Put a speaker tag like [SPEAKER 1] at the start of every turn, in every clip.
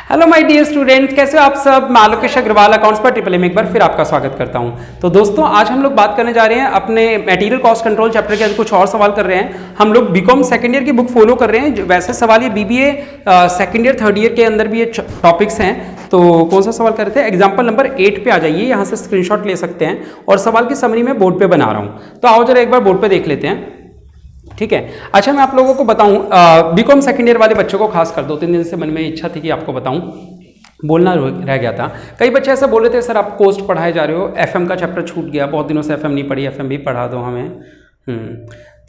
[SPEAKER 1] Hello my dear students, कैसे हो आप सब। मैं आलोकेश अग्रवाल अकाउंट्स पर ट्रिपल एम एक बार फिर आपका स्वागत करता हूं। तो दोस्तों, आज हम लोग बात करने जा रहे हैं अपने मटेरियल कॉस्ट कंट्रोल चैप्टर के अंदर कुछ और सवाल कर रहे हैं। हम लोग बीकॉम सेकंड ईयर की बुक फॉलो कर रहे हैं। वैसे सवाल ये BBA second year third year के अंदर भी ये टॉपिक्स हैं। तो कौन सा सवाल कर रहे थे? एग्जाम्पल नंबर 8 पे आ जाइए, यहाँ से स्क्रीनशॉट ले सकते हैं और सवाल की समरी में बोर्ड पे बना रहा हूँ। तो आओ जरा एक बार बोर्ड पे देख लेते हैं, ठीक है। अच्छा, मैं आप लोगों को बताऊं, बीकॉम सेकंड ईयर वाले बच्चों को खासकर 2-3 दिन से मन में इच्छा थी कि आपको बताऊं, बोलना रह गया था। कई बच्चे ऐसा बोल रहे थे, सर आप कोस्ट पढ़ाए जा रहे हो, एफएम का चैप्टर छूट गया, बहुत दिनों से एफएम नहीं पढ़ी, एफएम भी पढ़ा दो हमें।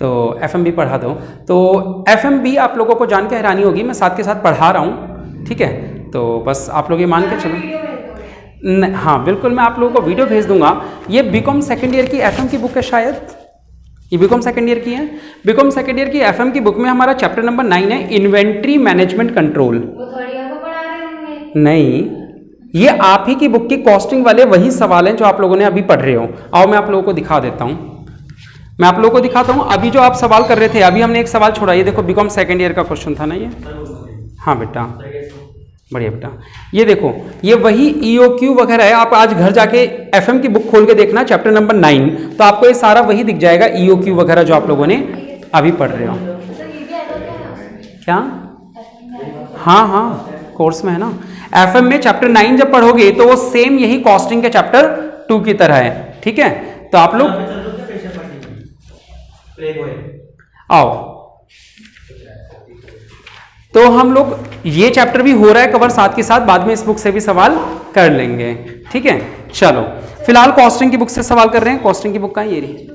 [SPEAKER 1] तो एफएम भी पढ़ा दो। तो एफएम भी आप लोगों को जान के हैरानी होगी, मैं साथ के साथ पढ़ा रहा हूँ, ठीक है। तो बस आप लोग ये मान के चलो। हाँ बिल्कुल, मैं आप लोगों को वीडियो भेज दूंगा। ये बीकॉम सेकंड ईयर की एफएम की बुक है, शायद ये बीकॉम सेकंड ईयर की है। बीकॉम सेकंड ईयर की एफएम की बुक में हमारा चैप्टर नंबर 9 है, इन्वेंट्री मैनेजमेंट कंट्रोल। नहीं, ये आप ही की बुक की कॉस्टिंग वाले वही सवाल हैं जो आप लोगों ने अभी पढ़ रहे हो। आओ मैं आप लोगों को दिखा देता हूं, मैं आप लोगों को दिखाता हूं। अभी जो आप सवाल कर रहे थे, अभी हमने एक सवाल छोड़ा, ये देखो बीकॉम सेकंड ईयर का क्वेश्चन था ना ये। हाँ बेटा, बढ़िया बेटा, ये देखो, ये वही EOQ वगैरह है। आप आज घर जाके FM की बुक खोल के देखना, चैप्टर नंबर 9, तो आपको ये सारा वही दिख जाएगा, EOQ वगैरह जो आप लोगों ने अभी पढ़ रहे हो। क्या? हाँ हाँ, कोर्स में है ना। FM में चैप्टर 9 जब पढ़ोगे तो वो सेम यही कॉस्टिंग के चैप्टर 2 की तरह है, ठीक है। तो आप लोग आओ, तो हम लोग ये चैप्टर भी हो रहा है कवर, साथ के साथ बाद में इस बुक से भी सवाल कर लेंगे, ठीक है। चलो फिलहाल कॉस्टिंग की बुक से सवाल कर रहे हैं। कॉस्टिंग की बुक कहाँ है? ये रही।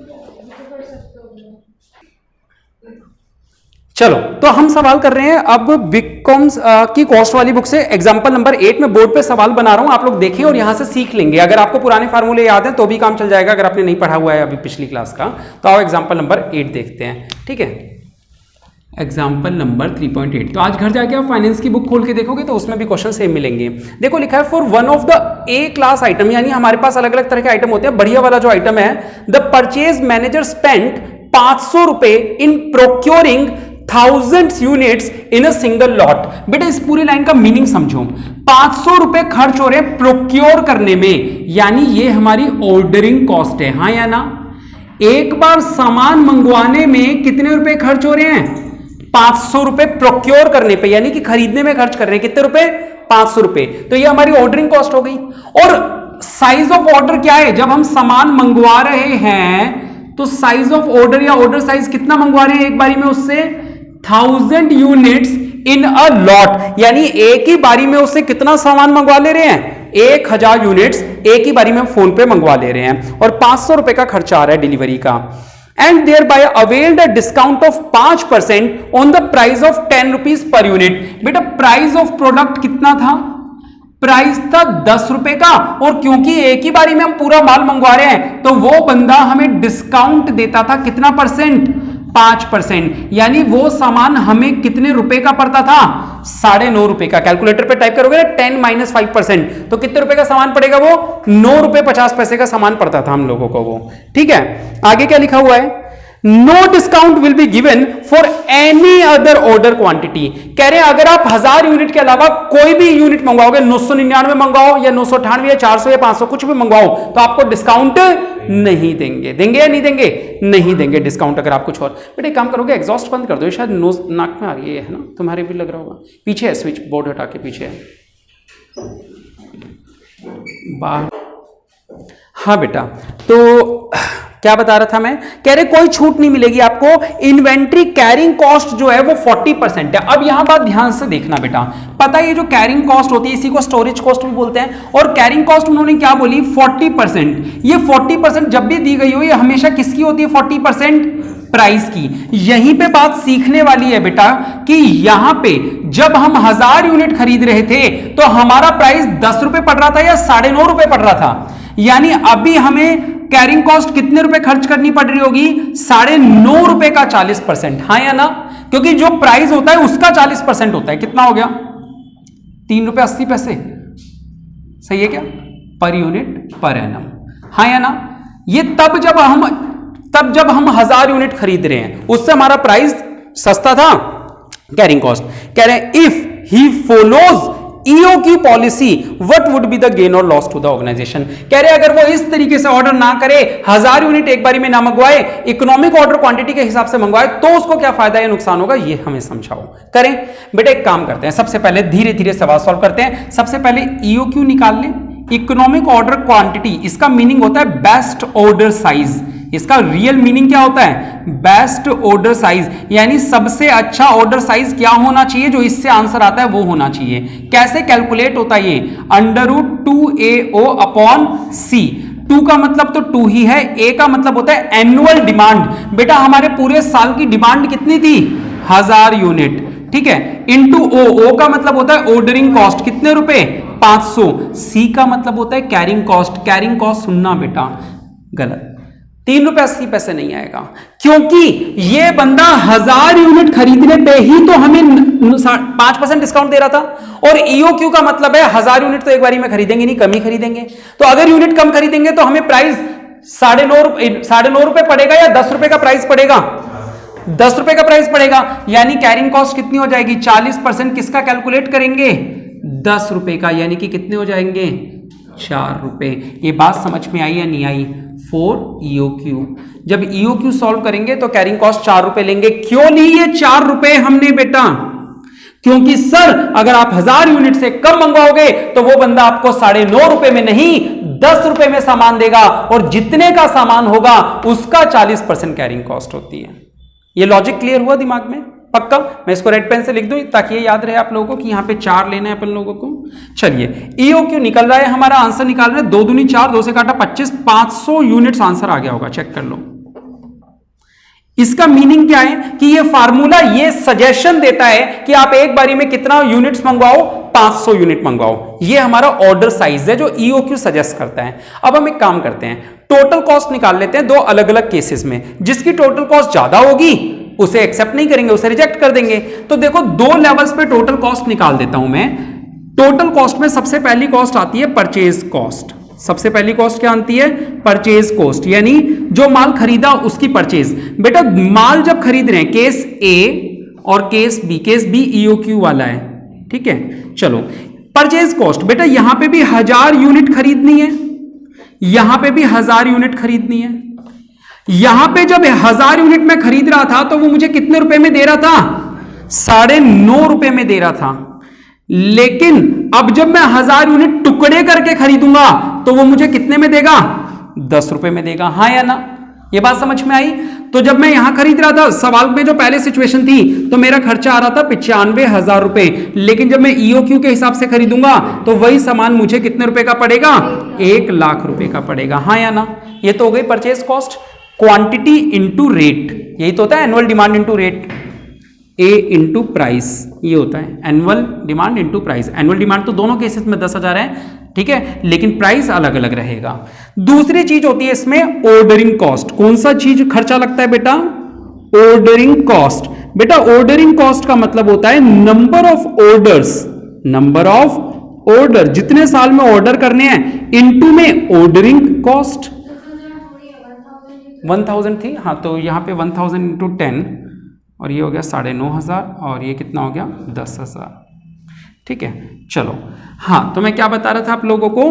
[SPEAKER 1] चलो, तो हम सवाल कर रहे हैं अब बीकॉम की कॉस्ट वाली बुक से। एग्जांपल नंबर 8 में बोर्ड पे सवाल बना रहा हूं, आप लोग देखें और यहां से सीख लेंगे। अगर आपको पुराने फार्मूले याद हैं तो भी काम चल जाएगा, अगर आपने नहीं पढ़ा हुआ है अभी पिछली क्लास का। तो आओ एग्जाम्पल नंबर 8 देखते हैं, ठीक है। Example number 3.8। तो आज घर जाके आप फाइनेंस की बुक खोल के देखोगे तो उसमें भी क्वेश्चन सेम मिलेंगे। देखो लिखा है, for one of the A class item, यानी हमारे पास अलग अलग तरह के आइटम होते हैं। बढ़िया वाला जो आइटम है, द परचेज मैनेजर स्पेंट 500 रुपए in procuring 1000 units in a single lot. बेटा इस पूरी लाइन का मीनिंग समझो। 500 रुपए खर्च हो रहे हैं प्रोक्योर करने में, यानी ये हमारी ऑर्डरिंग कॉस्ट है, हाँ या ना। एक बार सामान मंगवाने में कितने रुपए खर्च हो रहे हैं? 500 रुपए प्रोक्योर करने पे, यानी कि खरीदने में खर्च कर रहे हैं कितने रुपए? 500 रुपए। तो ये हमारी ऑर्डरिंग कॉस्ट हो गई। और साइज ऑफ ऑर्डर क्या है? जब हम सामान मंगवा रहे हैं तो साइज ऑफ ऑर्डर या ऑर्डर साइज कितना मंगवा रहे हैं एक बारी में उससे? 1000 यूनिट्स इन अ लॉट, यानी एक ही बारी में उससे कितना सामान मंगवा ले रहे हैं? 1000 यूनिट्स एक ही बारी में फोन पे मंगवा ले रहे हैं, और 500 रुपए का खर्चा आ रहा है डिलीवरी का। And thereby availed a discount of 5% on the price of 10 rupees per unit। बेटा प्राइस ऑफ प्रोडक्ट कितना था? प्राइस था 10 रुपए का, और क्योंकि एक ही बारी में हम पूरा माल मंगवा रहे हैं तो वो बंदा हमें डिस्काउंट देता था कितना परसेंट? 5%। यानी वो सामान हमें कितने रुपए का पड़ता था? 9.5 रुपए का। कैलकुलेटर पे टाइप करोगे ना 10 - 5%, तो कितने रुपए का सामान पड़ेगा? वो 9 रुपए 50 पैसे का सामान पड़ता था हम लोगों को वो, ठीक है। आगे क्या लिखा हुआ है? No discount will be given for any other order quantity. कह रहे हैं अगर आप 1000 यूनिट के अलावा कोई भी यूनिट मंगवाओगे, 999 मंगवाओ या 998 या 400 या 500 कुछ भी मंगवाओ, तो आपको डिस्काउंट नहीं देंगे। देंगे या नहीं देंगे? नहीं देंगे डिस्काउंट। अगर आप कुछ और, बेटे काम करोगे, एग्जॉस्ट बंद कर दो, शायद नोज नाक में आ रही है ना, तुम्हारे भी लग रहा होगा। पीछे है स्विच बोर्ड, हटा के पीछे है बाहर। हाँ बेटा, तो क्या बता रहा था मैं? कह रहे कोई छूट नहीं मिलेगी आपको। इन्वेंट्री कैरिंग कॉस्ट जो है वो 40% है। अब यहां बात ध्यान से देखना बेटा, पता है ये जो कैरिंग कॉस्ट होती है इसी को स्टोरेज कॉस्ट भी बोलते हैं, और कैरिंग कॉस्ट उन्होंने क्या बोली? 40%। ये 40% जब भी दी गई हो, ये हमेशा किसकी होती है? 40% प्राइस की। यहीं पे बात सीखने वाली है बेटा कि यहां पे जब हम 1000 यूनिट खरीद रहे थे तो हमारा प्राइस 10 रुपए पड़ रहा था या 9.5 रुपए पड़ रहा था, यानी अभी हमें कैरिंग कॉस्ट कितने रुपए खर्च करनी पड़ रही होगी? 9.5 रुपए का 40%, हाँ या ना। क्योंकि जो प्राइस होता है उसका 40% होता है। कितना हो गया? 3 रुपए 80 पैसे, सही है क्या? पर यूनिट पर एनम, हाँ या ना। ये तब जब हम 1000 यूनिट खरीद रहे हैं, उससे हमारा प्राइस सस्ता था कैरिंग कॉस्ट। कह रहे हैं if he follows EOQ policy what would be the gain और लॉस टू द ऑर्गेनाइजेशन। कह रहे अगर वो इस तरीके से ऑर्डर ना करे, 1000 यूनिट एक बारी में ना मंगवाए, इकोनॉमिक ऑर्डर क्वांटिटी के हिसाब से मंगवाए, तो उसको क्या फायदा या नुकसान होगा, ये हमें समझाओ। करें बेटा, एक काम करते हैं, सबसे पहले धीरे धीरे सवाल सॉल्व करते हैं। सबसे पहले EOQ निकाल लें, इकोनॉमिक ऑर्डर क्वांटिटी, इसका मीनिंग होता है बेस्ट ऑर्डर साइज। इसका रियल मीनिंग क्या होता है, बेस्ट ऑर्डर साइज, यानी सबसे अच्छा ऑर्डर साइज क्या होना चाहिए, जो इससे आंसर आता है वो होना चाहिए। कैसे कैलकुलेट होता है ये, √2AO अपॉन C। 2 का मतलब तो 2 ही है, A का मतलब होता है एनुअल डिमांड। बेटा हमारे पूरे साल की डिमांड कितनी थी, 1000 यूनिट, ठीक है, इंटू O का मतलब होता है ऑर्डरिंग कॉस्ट, कितने रुपए, 500। C का मतलब होता है कैरिंग कॉस्ट। कैरिंग कॉस्ट सुनना बेटा गलत, 3 रुपए 80 पैसे नहीं आएगा, क्योंकि ये बंदा 1000 यूनिट खरीदने पे ही तो हमें 5% डिस्काउंट दे रहा था। और EOQ का मतलब है 1000 यूनिट तो एक बारी में खरीदेंगे नहीं, कम ही खरीदेंगे। तो अगर यूनिट कम खरीदेंगे तो हमें प्राइस 9.5 रुपए पड़ेगा या 10 रुपए का प्राइस पड़ेगा, 10 रुपए का प्राइस पड़ेगा। यानी कैरिंग कॉस्ट कितनी हो जाएगी, 40% किसका कैलकुलेट करेंगे, 10 रुपए का, यानी कि कितने हो जाएंगे, 4 रुपए। ये बात समझ में आई या नहीं आई, फॉर EOQ। जब EOQ सॉल्व करेंगे तो कैरिंग कॉस्ट 4 रुपए लेंगे। क्यों लिए 4 रुपए हमने बेटा, क्योंकि सर अगर आप 1000 यूनिट से कम मंगवाओगे तो वो बंदा आपको 9.5 रुपए में नहीं 10 रुपए में सामान देगा, और जितने का सामान होगा उसका 40% कैरिंग कॉस्ट होती है। ये लॉजिक क्लियर हुआ दिमाग में, पक्का? मैं इसको रेड पेन से लिख दूं ताकि ये याद रहे आप लोगों को कि यहां पे 4 लेना है अपन लोगों को। चलिए EOQ निकल रहा है, हमारा आंसर निकाल रहे हैं 2 दूनी 4, 2 से काटा 25, 500 यूनिट्स आंसर आ गया होगा, चेक कर लो। इसका मीनिंग क्या है कि ये फार्मूला ये सजेशन देता है कि आप एक बारी में कितना यूनिट्स मंगवाओ, 500 यूनिट मंगवाओ। ये हमारा ऑर्डर साइज है जो EOQ सजेस्ट करता है। अब हम एक काम करते हैं, टोटल कॉस्ट निकाल लेते हैं 2 अलग अलग केसेस में। जिसकी टोटल कॉस्ट ज्यादा होगी उसे एक्सेप्ट नहीं करेंगे, उसे रिजेक्ट कर देंगे। तो देखो 2 लेवल्स पे टोटल कॉस्ट निकाल देता हूं मैं। टोटल कॉस्ट में सबसे पहली कॉस्ट आती है परचेज कॉस्ट। सबसे पहली कॉस्ट क्या आती है, परचेज कॉस्ट, यानी जो माल खरीदा उसकी परचेज। बेटा माल जब खरीद रहे हैं, केस A और case B, case B EOQ वाला है, ठीक है। चलो परचेज कॉस्ट, बेटा यहां पे भी 1000 यूनिट खरीदनी है, यहां पे भी 1000 यूनिट खरीदनी है। यहां पे जब 1000 यूनिट में खरीद रहा था तो वो मुझे कितने रुपए में दे रहा था, 9.5 रुपए में दे रहा था। लेकिन अब जब मैं 1000 यूनिट टुकड़े करके खरीदूंगा तो वो मुझे कितने में देगा, 10 रुपए में देगा, हाँ या ना? ये बात समझ में आई? तो जब मैं यहां खरीद रहा था, सवाल में जो पहले सिचुएशन थी, तो मेरा खर्चा आ रहा था 95,000 रुपए। लेकिन जब मैं EOQ के हिसाब से खरीदूंगा तो वही सामान मुझे कितने रुपए का पड़ेगा, 1 लाख रुपए का पड़ेगा, हाँ या ना? ये तो हो गई purchase cost. Quantity into rate, यही तो होता है annual demand into rate, A into price, ये होता है annual demand into price. Annual demand तो दोनों केसेस में 10,000 है, ठीक है, लेकिन प्राइस अलग अलग रहेगा। दूसरी चीज होती है इसमें ऑर्डरिंग कॉस्ट। कौन सा चीज खर्चा लगता है बेटा, ऑर्डरिंग कॉस्ट। बेटा ऑर्डरिंग कॉस्ट का मतलब होता है number of orders, number of order, जितने साल में ऑर्डर करने हैं, इनटू में ऑर्डरिंग कॉस्ट। 1000 थी, हाँ, तो यहां पे 1000 इंटू 10, और ये हो गया 9,500, और ये कितना हो गया 10,000, ठीक है। चलो हाँ, तो मैं क्या बता रहा था आप लोगों को,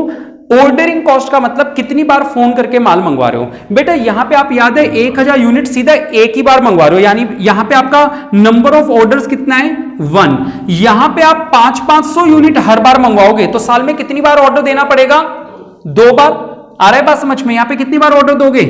[SPEAKER 1] ऑर्डरिंग कॉस्ट का मतलब कितनी बार फोन करके माल मंगवा रहे हो। बेटा यहां पे आप याद है 1000 यूनिट सीधा एक ही बार मंगवा रहे हो, यानी यहां पे आपका नंबर ऑफ ऑर्डर्स कितना है, 1। यहां पे आप 500 यूनिट हर बार मंगवाओगे तो साल में कितनी बार ऑर्डर देना पड़ेगा, 2 बार। आ रहा है बात समझ में? यहां पे कितनी बार ऑर्डर दोगे,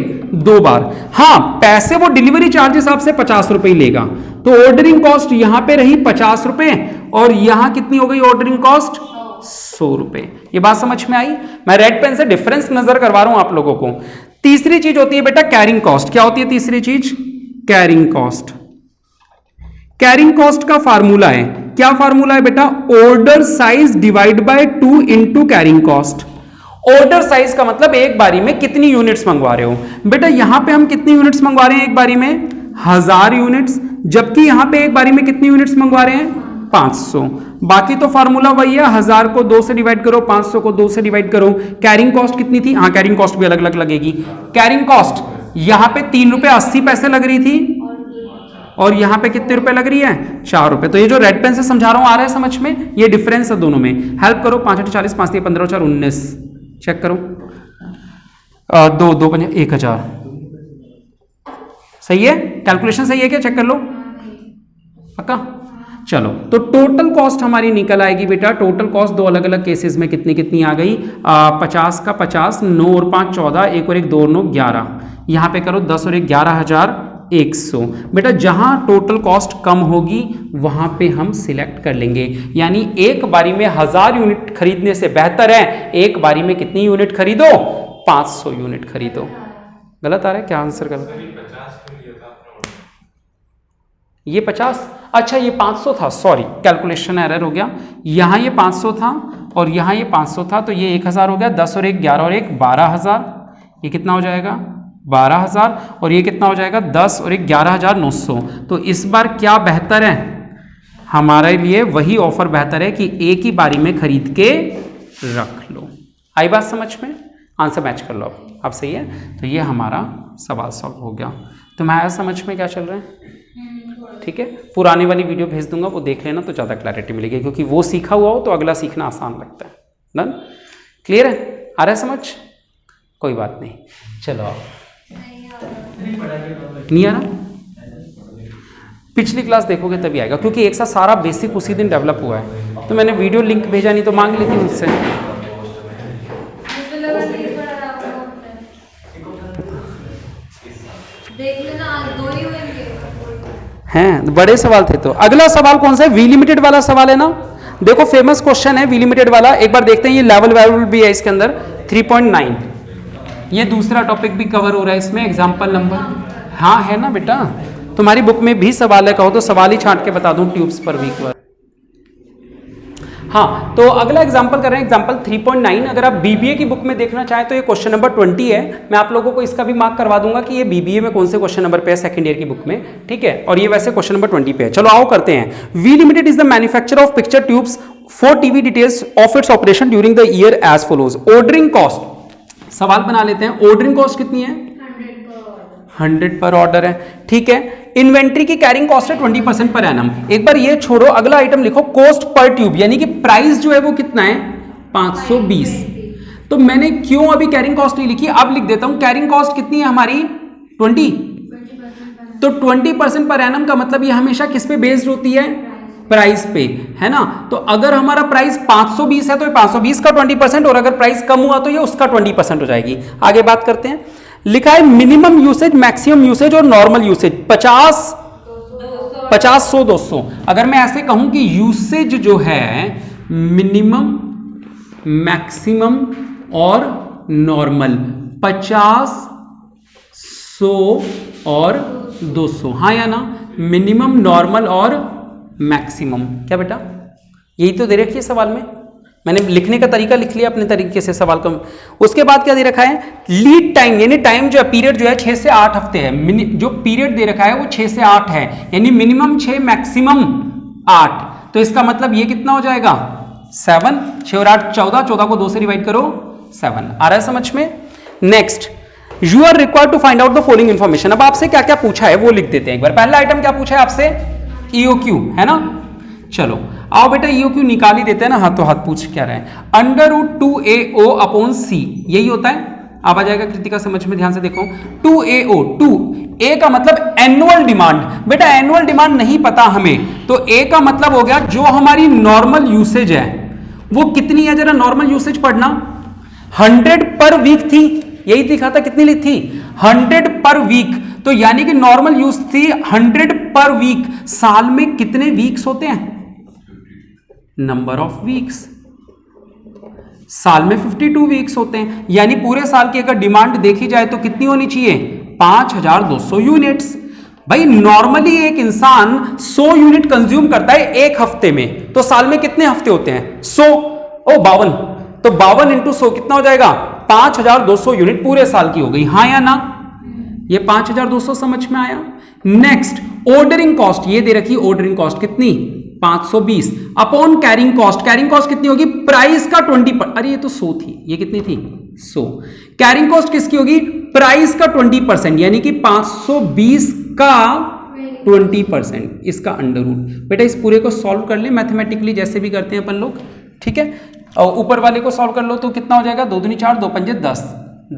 [SPEAKER 1] 2 बार। हाँ, पैसे वो डिलीवरी चार्जेस आपसे 50 रुपए लेगा, तो ऑर्डरिंग कॉस्ट यहां पे रही 50 रुपए, और यहां कितनी हो गई ऑर्डरिंग कॉस्ट, 100 रुपए। ये बात समझ में आई? मैं रेड पेन से डिफरेंस नजर करवा रहा हूं आप लोगों को। तीसरी चीज होती है बेटा कैरिंग कॉस्ट। क्या होती है तीसरी चीज, कैरिंग कॉस्ट। कैरिंग कॉस्ट का फार्मूला है, क्या फार्मूला है बेटा, order size divide by 2 into carrying cost. Order size का मतलब एक बारी में कितनी यूनिट्स मंगवा रहे हो। बेटा यहां पे हम कितनी यूनिट्स मंगवा रहे हैं एक बारी में, 1000 यूनिट्स, जबकि यहां पे एक बारी में कितनी यूनिट्स मंगवा रहे हैं, 500। बाकी तो फार्मूला वही है, 1000 को 2 से डिवाइड करो, 500 को 2 से डिवाइड करो। कैरिंग कॉस्ट कितनी थी, हाँ कैरिंग कॉस्ट भी अलग अलग लगेगी। कैरिंग कॉस्ट यहां पे 3 रुपए 80 पैसे लग रही थी, और यहाँ पे कितने रुपए लग रही है 4 रुपए। तो ये जो रेड पेन से समझा रहा हूँ आ रहा है समझ में, ये डिफरेंस है दोनों में। हेल्प करो, 5 8 40, 5 3 15 4 19, चेक करो, 2 2 5 1000, सही है, कैलकुलेशन सही है क्या, चेक कर लो पक्का। चलो तो टोटल कॉस्ट हमारी निकल आएगी बेटा, टोटल कॉस्ट दो अलग अलग केसेस में कितनी कितनी आ गई, 50 का 50, 9 और 5 14, 1 और 1 2 और 9 11, यहाँ पे करो 10 और 1 11,100। बेटा जहां टोटल कॉस्ट कम होगी वहां पे हम सिलेक्ट कर लेंगे, यानी एक बारी में 1000 यूनिट खरीदने से बेहतर है एक बारी में कितनी यूनिट खरीदो, 500 यूनिट खरीदो। गलत आ रहा है क्या आंसर, गलत, ये 50, अच्छा ये 500 था, सॉरी कैलकुलेशन एरर हो गया, यहां ये 500 था और यहां ये 500 था, तो ये 1000 हो गया, 10 और 1 11 और 1 12,000, ये कितना हो जाएगा 12,000, और ये कितना हो जाएगा 10 और 1 11,900। तो इस बार क्या बेहतर है हमारे लिए, वही ऑफर बेहतर है कि एक ही बारी में खरीद के रख लो। आई बात समझ में, आंसर मैच कर लो अब सही है। तो ये हमारा सवाल सॉल्व हो गया। तुम्हारा समझ में क्या चल रहा है, ठीक है, पुरानी वाली वीडियो भेज दूंगा, वो देख लेना तो ज़्यादा क्लैरिटी मिलेगी, क्योंकि वो सीखा हुआ हो तो अगला सीखना आसान लगता है। डन, क्लियर है, आ रहा है समझ, कोई बात नहीं। चलो नहीं आ रहा, पिछली क्लास देखोगे तभी आएगा, क्योंकि एक साथ सारा बेसिक उसी दिन डेवलप हुआ है। तो मैंने वीडियो लिंक भेजा नहीं तो मांग लेती मुझसे। हैं बड़े सवाल थे। तो अगला सवाल कौन सा है, वी लिमिटेड वाला सवाल है ना, देखो फेमस क्वेश्चन है वी लिमिटेड वाला, एक बार देखते हैं। ये लेवल भी है इसके अंदर 3.9, ये दूसरा टॉपिक भी कवर हो रहा है इसमें, एग्जाम्पल नंबर, हाँ है ना बेटा, तुम्हारी बुक में भी सवाल है, कहो तो सवाल ही छांट के बता दूं, ट्यूब्स पर वीक पर। हाँ तो अगला एग्जाम्पल कर रहे हैं, एग्जाम्पल 3.9। अगर आप बीबीए की बुक में देखना चाहें तो ये क्वेश्चन नंबर 20 है। मैं आप लोगों को इसका भी मार्क करवा दूंगा कि ये बीबीए में कौन से क्वेश्चन नंबर पे है सेकंड ईयर की बुक में, ठीक है, और ये वैसे क्वेश्चन नंबर 20 पे है। चलो आओ करते हैं। V limited is the manufacturer of picture tubes for TV, details of its operation during the year as follows. Ordering cost, सवाल बना लेते हैं, ऑर्डरिंग कॉस्ट कितनी है, 100 पर ऑर्डर है, ठीक है। इन्वेंट्री की कैरिंग कॉस्ट है 20% पर एनम। एक बार ये छोड़ो, अगला आइटम लिखो, कॉस्ट पर ट्यूब, यानी कि प्राइस जो है वो कितना है 520। तो मैंने क्यों अभी कैरिंग कॉस्ट नहीं लिखी, अब लिख देता हूं। कैरिंग कॉस्ट कितनी है हमारी 20, तो 20% पर एनम का मतलब ये हमेशा किस पे बेस्ड होती है, प्राइस पे, है ना। तो अगर हमारा प्राइस 520 है तो 520 का 20%, और अगर प्राइस कम हुआ तो ये उसका 20% हो जाएगी। आगे बात करते हैं। लिखा है मिनिमम यूसेज, मैक्सिमम यूसेज और नॉर्मल यूसेज, 50 100 200। अगर मैं ऐसे कहूं कि यूसेज जो है मिनिमम, मैक्सिमम और नॉर्मल, 50 100 और 200, हाँ या ना, मिनिमम नॉर्मल और मैक्सिमम। क्या बेटा यही तो दे रखी है सवाल में, मैंने लिखने का तरीका लिख लिया अपने तरीके से सवाल का। उसके बाद क्या दे रखा है, लीड टाइम, यानी टाइम जो है, पीरियड जो है 6 से 8 हफ्ते है। जो पीरियड दे रखा है वो 6 से 8 है, यानी मिनिमम 6 मैक्सिमम 8। तो इसका मतलब ये कितना हो जाएगा 7, 6 और 8 14, 14 को 2 से डिवाइड करो 7। आ रहा है समझ में। Next, you are required to find out the following information. अब आपसे क्या क्या पूछा है वो लिख देते हैं एक बार। पहला आइटम क्या पूछा है आपसे, ईओक्यू, है ना। चलो आओ बेटा ईओक्यू निकाल ही देते हैं ना, हाथों हाथ पूछ क्या रहे हैं। √2AO अपॉन C, यही होता है। अब आ जाएगा कृतिका समझ में, ध्यान से देखो। 2AO, 2A का मतलब एनुअल डिमांड। बेटा एनुअल डिमांड नहीं पता हमें, तो A का मतलब हो गया जो हमारी नॉर्मल यूसेज है वो कितनी है, जरा नॉर्मल यूसेज पढ़ना। 100 पर वीक थी, यही दिखा था, कितनी ली थी 100 पर वीक। तो यानी कि नॉर्मल यूज थी 100 पर वीक। साल में कितने वीक्स होते हैं, नंबर ऑफ वीक्स, साल में 52 वीक्स होते हैं। यानी पूरे साल की अगर डिमांड देखी जाए तो कितनी होनी चाहिए 5200 यूनिट्स। भाई नॉर्मली एक इंसान 100 यूनिट कंज्यूम करता है एक हफ्ते में, तो साल में कितने हफ्ते होते हैं 100, 52, तो 52 इंटू 100 कितना हो जाएगा 5200 यूनिट पूरे साल की हो गई, हाँ या ना। ये 5200 समझ में आया। नेक्स्ट, ऑर्डरिंग कॉस्ट, ये दे रखी ऑर्डरिंग कॉस्ट कितनी 520 upon carrying cost. Carrying cost कितनी होगी, प्राइस का 20%, अरे ये तो 100 थी, ये कितनी थी 100। कैरिंग कॉस्ट किसकी होगी, प्राइस का 20%, यानी कि 520 का 20%, इसका अंडर रूट। बेटा इस पूरे को सॉल्व कर ले मैथमेटिकली, जैसे भी करते हैं अपन लोग, ठीक है। और ऊपर वाले को सॉल्व कर लो तो कितना हो जाएगा, 2 दूनी 4, 2 पंजे 10,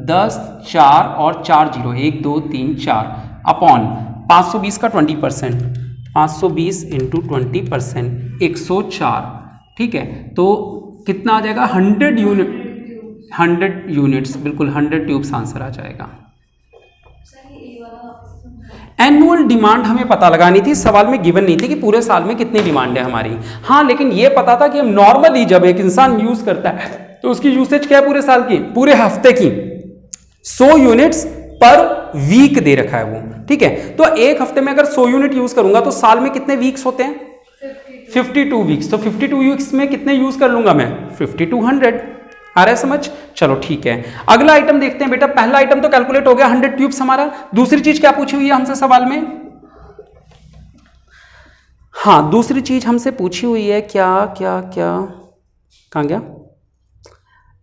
[SPEAKER 1] 10 4 और 4 0, 1 2 3 4 अपॉन 520 का 20%, 520 इंटू 20%, 104, ठीक है। तो कितना आ जाएगा, 100 यूनिट, 100 यूनिट्स, बिल्कुल 100 ट्यूब्स आंसर आ जाएगा। एनुअल डिमांड हमें पता लगानी थी, सवाल में गिवन नहीं थी कि पूरे साल में कितनी डिमांड है हमारी। हाँ, लेकिन ये पता था कि हम नॉर्मली जब एक इंसान यूज करता है तो उसकी यूसेज क्या है पूरे साल की, पूरे हफ्ते की, 100 यूनिट्स पर वीक दे रखा है वो, ठीक है। तो एक हफ्ते में अगर 100 यूनिट यूज करूंगा तो साल में कितने वीक्स होते हैं, 52 वीक्स। तो 52 वीक्स में कितने यूज कर लूंगा मैं, 5200। आ रहा है समझ, चलो ठीक है। अगला आइटम देखते हैं बेटा। पहला आइटम तो कैलकुलेट हो गया, 100 ट्यूब्स हमारा। दूसरी चीज क्या पूछी हुई है हमसे सवाल में, हाँ दूसरी चीज हमसे पूछी हुई है, क्या क्या क्या, कहां गया,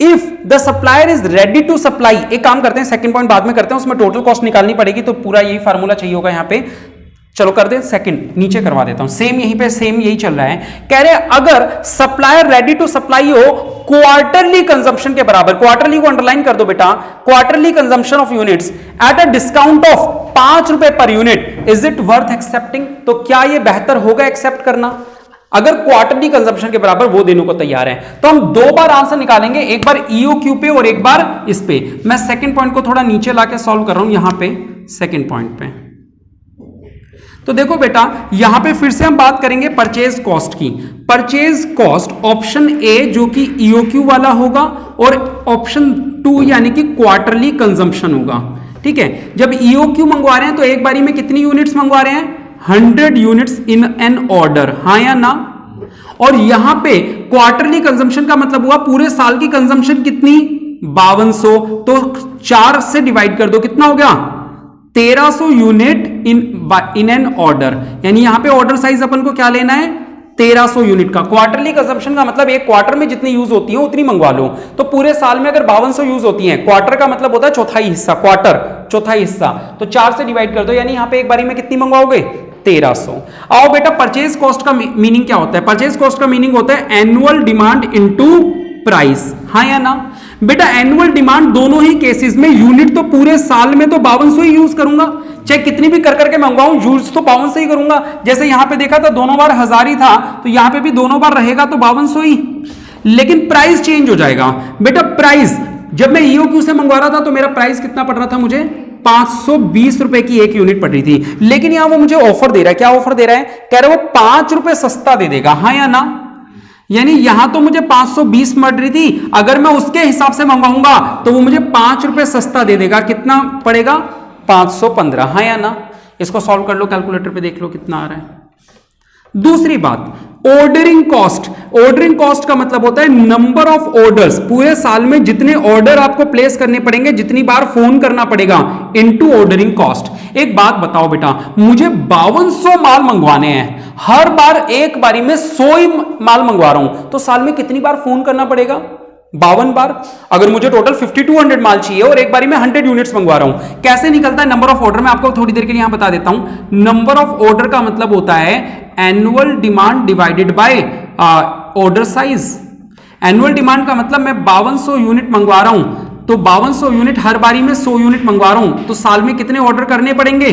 [SPEAKER 1] if the supplier is ready to supply. एक काम करते हैं, सेकंड पॉइंट बाद में करते हैं, उसमें टोटल कॉस्ट निकालनी पड़ेगी, तो पूरा यही फार्मूला चाहिए होगा यहाँ पे। चलो कर दे, सेकंड नीचे करवा देता हूं, सेम यहीं पे सेम यही चल रहा है। कह रहे अगर सप्लायर रेडी टू सप्लाई हो क्वार्टरली कंजम्पशन के बराबर, क्वार्टरली को अंडरलाइन कर दो बेटा, quarterly consumption of units at a discount of 5 रुपए per unit, is it worth accepting. तो क्या यह बेहतर होगा एक्सेप्ट करना, अगर क्वार्टरली कंजम्पशन के बराबर वो देने को तैयार है। तो हम 2 बार आंसर निकालेंगे, एक बार ईओक्यू पे और एक बार इस पे। मैं सेकंड पॉइंट को थोड़ा नीचे लाके सॉल्व कर रहा हूं यहां पे, सेकंड पॉइंट पे। तो देखो बेटा, यहां पे फिर से हम बात करेंगे परचेज कॉस्ट की। परचेज कॉस्ट ऑप्शन ए जो कि ईओक्यू वाला होगा, और ऑप्शन 2 यानी कि क्वार्टरली कंजम्पशन होगा, ठीक है। जब ईओक्यू मंगवा रहे हैं तो एक बारी में कितनी यूनिट्स मंगवा रहे हैं, 100 यूनिट्स इन एन ऑर्डर, हाँ या ना। और यहां पे क्वार्टरली कंजम्पशन का मतलब हुआ पूरे साल की कंजम्पशन कितनी, 5200। तो 4 से डिवाइड कर दो, कितना हो गया, 1300 यूनिट इन एन ऑर्डर। यानी यहां पे ऑर्डर साइज अपन को क्या लेना है, 1300 यूनिट का। क्वार्टरली कंजम्पशन का मतलब एक क्वार्टर में जितनी यूज होती है उतनी मंगवा लो। तो पूरे साल में अगर 5200 यूज होती है, क्वार्टर का मतलब होता है चौथाई हिस्सा, क्वार्टर चौथाई हिस्सा, तो 4 से डिवाइड कर दो, यानी यहां पे एक बारी में कितनी मंगवाओगे, 1300। आओ बेटा, परचेज कॉस्ट का मीनिंग क्या होता है, परचेज कॉस्ट का मीनिंग होता है एनुअल डिमांड इनटू प्राइस, हाँ या ना। बेटा एनुअल डिमांड दोनों ही केसेस में यूनिट तो पूरे साल में तो 5200 ही यूज करूंगा, चाहे कितनी भी कर करके मंगवाऊं, यूज तो 5200 ही करूंगा। जैसे यहां पे देखा था दोनों बार 1000 ही था, तो यहां पे भी दोनों बार रहेगा तो 5200 ही। लेकिन प्राइस चेंज हो जाएगा बेटा। प्राइस जब मैं ईओक्यू से मंगवा रहा था तो मेरा प्राइस कितना पड़ रहा था, मुझे 520 रुपए की एक यूनिट पड़ रही थी। लेकिन यहां वो मुझे ऑफर दे रहा है, क्या ऑफर दे रहा है, कह रहा है वो 5 रुपए सस्ता दे देगा, हाँ या ना। यानी यहां तो मुझे 520 मिल रही थी, अगर मैं उसके हिसाब से मंगवाऊंगा तो वो मुझे 5 रुपए सस्ता दे देगा, कितना पड़ेगा, 515, हाँ या ना। इसको सॉल्व कर लो, कैलकुलेटर पे देख लो कितना आ रहा है। दूसरी बात, ऑर्डरिंग कॉस्ट। ऑर्डरिंग कॉस्ट का मतलब होता है नंबर ऑफ ऑर्डर्स, पूरे साल में जितने ऑर्डर आपको प्लेस करने पड़ेंगे, जितनी बार फोन करना पड़ेगा, इनटू ऑर्डरिंग कॉस्ट। एक बात बताओ बेटा, मुझे 5200 माल मंगवाने हैं, हर बार एक बारी में 100 ही माल मंगवा रहा हूं, तो साल में कितनी बार फोन करना पड़ेगा, 52 बार। अगर मुझे टोटल 5200 माल चाहिए और एक बारी में 100 यूनिट्स मंगवा रहा हूं, कैसे निकलता है नंबर ऑफ ऑर्डर, मैं आपको थोड़ी देर के लिए यहां बता देता हूं। नंबर ऑफ ऑर्डर का मतलब होता है annual demand divided by order size. Annual demand का मतलब मैं 5200 यूनिट मंगवा रहा हूं, तो 5200 यूनिट हर बारी में 100 यूनिट मंगवा रहा हूं, तो साल में कितने ऑर्डर करने पड़ेंगे,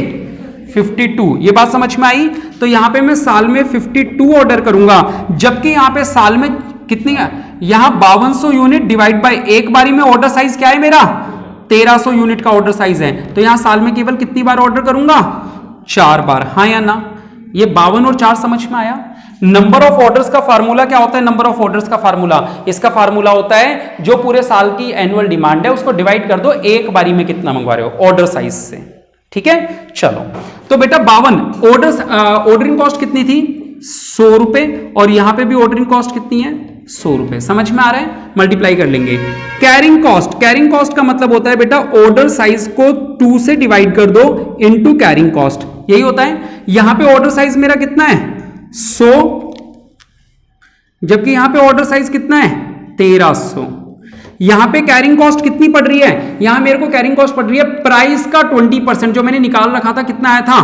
[SPEAKER 1] 52। ये बात समझ में आई। तो यहां पे मैं साल में 52 ऑर्डर करूंगा, जबकि यहां पे साल में कितनी है, यहां 5200 यूनिट डिवाइड बाय एक बारी में ऑर्डर साइज क्या है मेरा, 1300 यूनिट का ऑर्डर साइज है, तो यहां साल में केवल कितनी बार ऑर्डर करूंगा, 4 बार, हाँ या ना। ये 52 और 4 समझ में आया। नंबर ऑफ ऑर्डर्स का फार्मूला क्या होता है, नंबर ऑफ ऑर्डर्स का फार्मूला, इसका फार्मूला होता है जो पूरे साल की एनुअल डिमांड है उसको डिवाइड कर दो एक बारी में कितना मंगवा रहे हो ऑर्डर साइज से, ठीक है। चलो तो बेटा 52 ऑर्डरिंग कॉस्ट कितनी थी, 100 रुपए, और यहां पे भी ऑर्डरिंग कॉस्ट कितनी है, 100 रुपए। समझ में आ रहा है, मल्टीप्लाई कर लेंगे। कैरिंग कॉस्ट, कैरिंग कॉस्ट का मतलब होता है बेटा ऑर्डर साइज को 2 से डिवाइड कर दो इनटू कैरिंग कॉस्ट, यही होता है। यहां पे ऑर्डर साइज मेरा कितना है, 100, जबकि यहां पे ऑर्डर साइज कितना है, 1300। यहां पे कैरिंग कॉस्ट कितनी पड़ रही है, यहां मेरे को कैरिंग कॉस्ट पड़ रही है प्राइस का 20%, जो मैंने निकाल रखा था कितना आया था,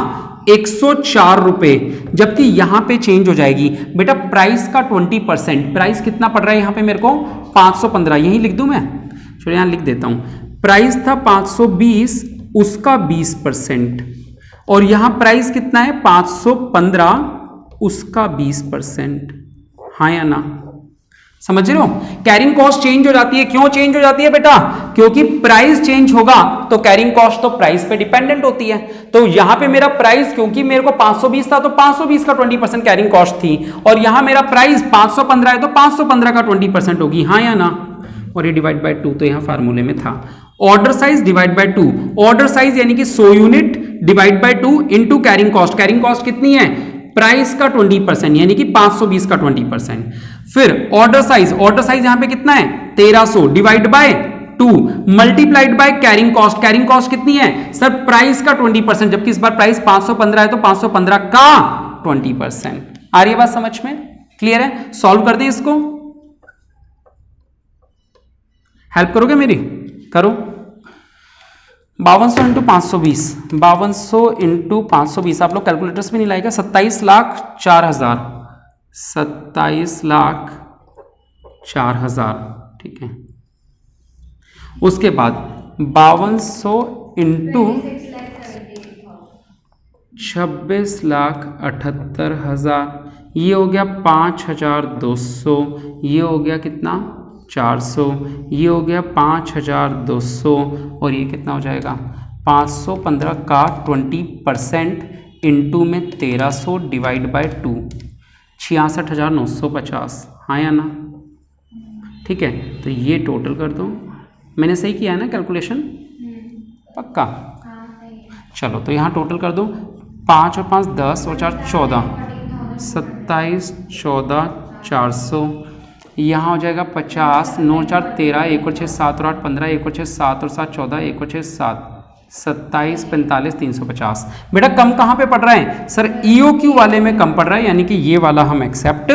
[SPEAKER 1] 104 रुपए, जबकि यहां पे चेंज हो जाएगी बेटा प्राइस का 20%। प्राइस कितना पड़ रहा है यहां पे मेरे को 515, यही लिख दूं मैं, चलो यहां लिख देता हूं। प्राइस था 520, उसका 20%, और यहां प्राइस कितना है 515, उसका 20%। हाँ या ना, समझ रहे हो? कैरिंग कॉस्ट चेंज हो जाती है। क्यों चेंज हो जाती है बेटा? क्योंकि प्राइस चेंज होगा तो कैरिंग कॉस्ट तो प्राइस पे डिपेंडेंट होती है। तो यहां पे मेरा प्राइस, क्योंकि मेरे को 520 था तो 520 का 20% कैरिंग कॉस्ट थी, और यहां मेरा प्राइस 515 है तो 515 का 20% होगी। हाँ या ना? और ये डिवाइड बाय 2 तो यहां फार्मूले में था। Order size divide by 2, order size यानी कि 100 unit divide by 2 into carrying cost. Carrying cost कितनी है? प्राइस का 20% यानी कि 520 का 20%। फिर ऑर्डर साइज यहां पे कितना है 1300 divide by 2 multiplied by carrying cost. Carrying cost कितनी है सर? प्राइस का 20%, जबकि इस बार प्राइस 515 है तो 515 का 20%। आ रही है बात समझ में? क्लियर है? सॉल्व कर दें इसको, हेल्प करोगे मेरी? करो। 5200 इंटू 520, 5200 इंटू 520, आप लोग कैलकुलेटर्स में नहीं लाएगा, 27,04,000, 27,04,000, ठीक है। उसके बाद 5200 इंटू 26,78,000, ये हो गया 5,200, ये हो गया कितना 400, ये हो गया 5,200, और ये कितना हो जाएगा 515 का 20% इंटू में 1300 डिवाइड बाय 2, 66,950। हाँ या ना? ठीक है, तो ये टोटल कर दो। मैंने सही किया है ना कैलकुलेशन? पक्का? चलो तो यहाँ टोटल कर दो, 5 और 5 10 और 4 14, 27, 14, 400, यहाँ हो जाएगा 50, 9 और 4 13, 1 और 6 7 और 8 15, 1 और 6 7 और 7 14, 1 और 6 7, 27, 45, 350। बेटा कम कहाँ पे पड़ रहा है सर? EOQ वाले में कम पड़ रहा है, यानी कि ये वाला हम एक्सेप्ट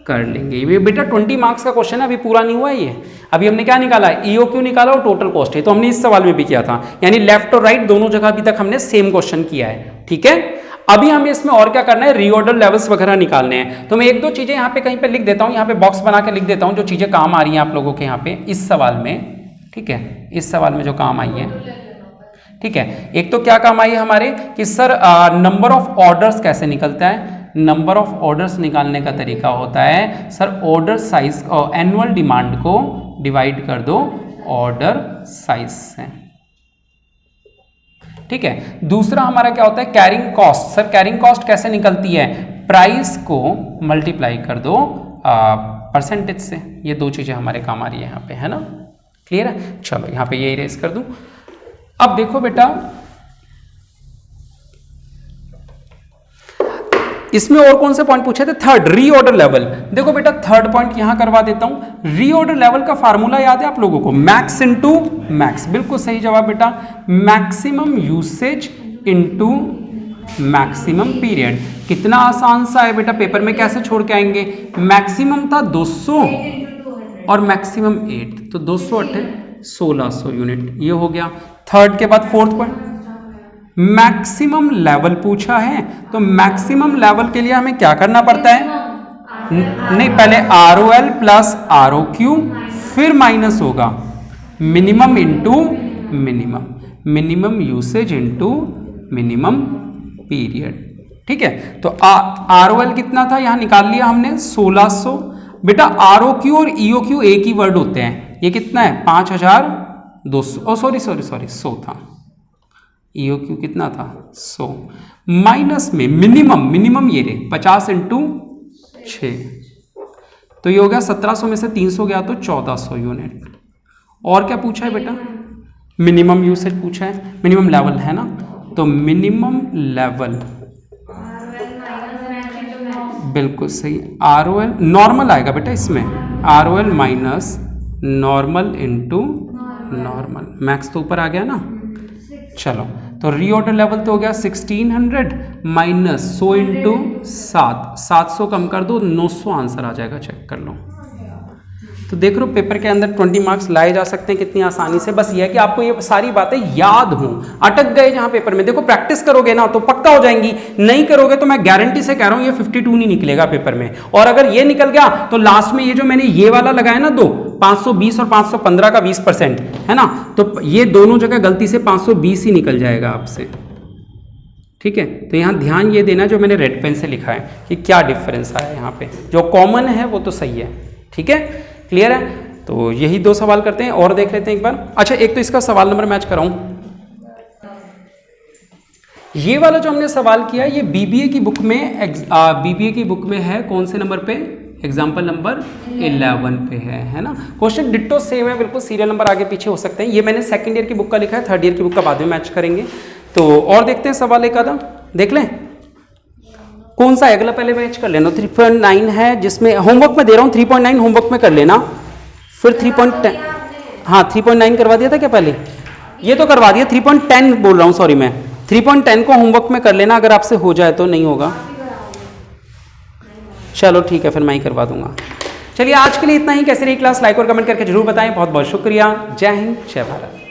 [SPEAKER 1] कर लेंगे। ये बेटा 20 मार्क्स का क्वेश्चन है, अभी पूरा नहीं हुआ है ये। अभी हमने क्या निकाला है? EOQ निकाला और टोटल कॉस्ट है, तो हमने इस सवाल में भी किया था, यानी लेफ्ट और राइट दोनों जगह अभी तक हमने सेम क्वेश्चन किया है। ठीक है, अभी हमें इसमें और क्या करना है? रीऑर्डर लेवल्स वगैरह निकालने हैं। तो मैं एक दो चीजें यहाँ पे कहीं पे लिख देता हूँ, यहाँ पे बॉक्स बना के लिख देता हूँ जो चीजें काम आ रही हैं आप लोगों के यहाँ पे इस सवाल में। ठीक है, इस सवाल में जो काम आई है, ठीक है। एक तो क्या काम आई है हमारे कि सर नंबर ऑफ ऑर्डर्स कैसे निकलता है? नंबर ऑफ ऑर्डर्स निकालने का तरीका होता है सर ऑर्डर साइज और एनुअल डिमांड को डिवाइड कर दो ऑर्डर साइज से। ठीक है, दूसरा हमारा क्या होता है? Carrying cost. Sir carrying cost कैसे निकलती है? प्राइस को मल्टीप्लाई कर दो परसेंटेज से। ये दो चीजें हमारे काम आ रही है यहाँ पे, है ना? क्लियर है? चलो यहाँ पे ये इरेज कर दूं। अब देखो बेटा, इसमें और कौन से पॉइंट पूछे थे? Third, reorder level. देखो बेटा थर्ड पॉइंट यहां करवा देता हूं। रीऑर्डर लेवल का फार्मूला याद है आप लोगों को? Max into max. बिल्कुल सही जवाब बेटा, maximum usage into maximum period. कितना आसान सा है बेटा, पेपर में कैसे छोड़ के आएंगे? मैक्सिमम था 200 और मैक्सिमम 8, तो 200 1600 यूनिट, ये हो गया। थर्ड के बाद फोर्थ पॉइंट, मैक्सिमम लेवल पूछा है, तो मैक्सिमम लेवल के लिए हमें क्या करना पड़ता है? नहीं, पहले ROL प्लस ROQ, फिर माइनस होगा minimum into minimum, minimum usage into minimum period. ठीक है, तो ROL कितना था यहां निकाल लिया हमने 1600। बेटा ROQ और EOQ एक ही वर्ड होते हैं। ये कितना है? 5200, सॉरी 100 था। EOQ कितना था? 100 माइनस में मिनिमम ये रे 50 इंटू 6, तो ये हो गया 1700 में से 300 गया तो 1400 यूनिट। और क्या पूछा है बेटा? मिनिमम यूसेज पूछा है, मिनिमम लेवल है ना, तो मिनिमम लेवल बिल्कुल सही, ROL नॉर्मल आएगा बेटा इसमें, ROL minus normal into normal, max तो ऊपर आ गया ना। चलो तो रीऑर्डर लेवल तो हो गया 1600 माइनस 100 इंटू 700 कम कर दो 900 आंसर आ जाएगा, चेक कर लो। तो देख रहे हो पेपर के अंदर 20 मार्क्स लाए जा सकते हैं कितनी आसानी से। बस ये है कि आपको ये सारी बातें याद हों। अटक गए जहां पेपर में, देखो प्रैक्टिस करोगे ना तो पक्का हो जाएंगी, नहीं करोगे तो मैं गारंटी से कह रहा हूं ये 52 नहीं निकलेगा पेपर में। और अगर ये निकल गया तो लास्ट में ये जो मैंने ये वाला लगाया ना 2, 520 और 515 का 20% है ना, तो ये दोनों जगह गलती से 520 ही निकल जाएगा आपसे। ठीक है, तो यहाँ ध्यान ये देना जो मैंने रेड पेन से लिखा है कि क्या डिफरेंस आया यहाँ पे, जो कॉमन है वो तो सही है। ठीक है, क्लियर है। तो यही 2 सवाल करते हैं और देख लेते हैं एक बार। अच्छा, एक तो इसका सवाल नंबर मैच कराऊं, ये वाला जो हमने सवाल किया ये बीबीए की बुक में है, कौन से नंबर पे, एग्जाम्पल नंबर 11 पे है ना। क्वेश्चन डिट्टो सेम है, बिल्कुल सीरियल नंबर आगे पीछे हो सकते हैं। ये मैंने सेकंड ईयर की बुक का लिखा है, थर्ड ईयर की बुक का बाद में मैच करेंगे। तो और देखते हैं सवाल एक आधा, देख लें कौन सा है अगला, पहले मैच कर लेना। 3.9 है जिसमें होमवर्क में दे रहा हूँ, 3.9 होमवर्क में कर लेना, फिर 3.10, हाँ 3.9 करवा दिया था क्या पहले, ये तो करवा दिया, 3.10 बोल रहा हूँ, सॉरी मैं 3.10 को होमवर्क में कर लेना, अगर आपसे हो जाए तो, नहीं होगा चलो ठीक है फिर मैं ही करवा दूंगा। चलिए आज के लिए इतना ही। कैसे रही क्लास, लाइक और कमेंट करके जरूर बताएं। बहुत बहुत शुक्रिया। जय हिंद, जय भारत।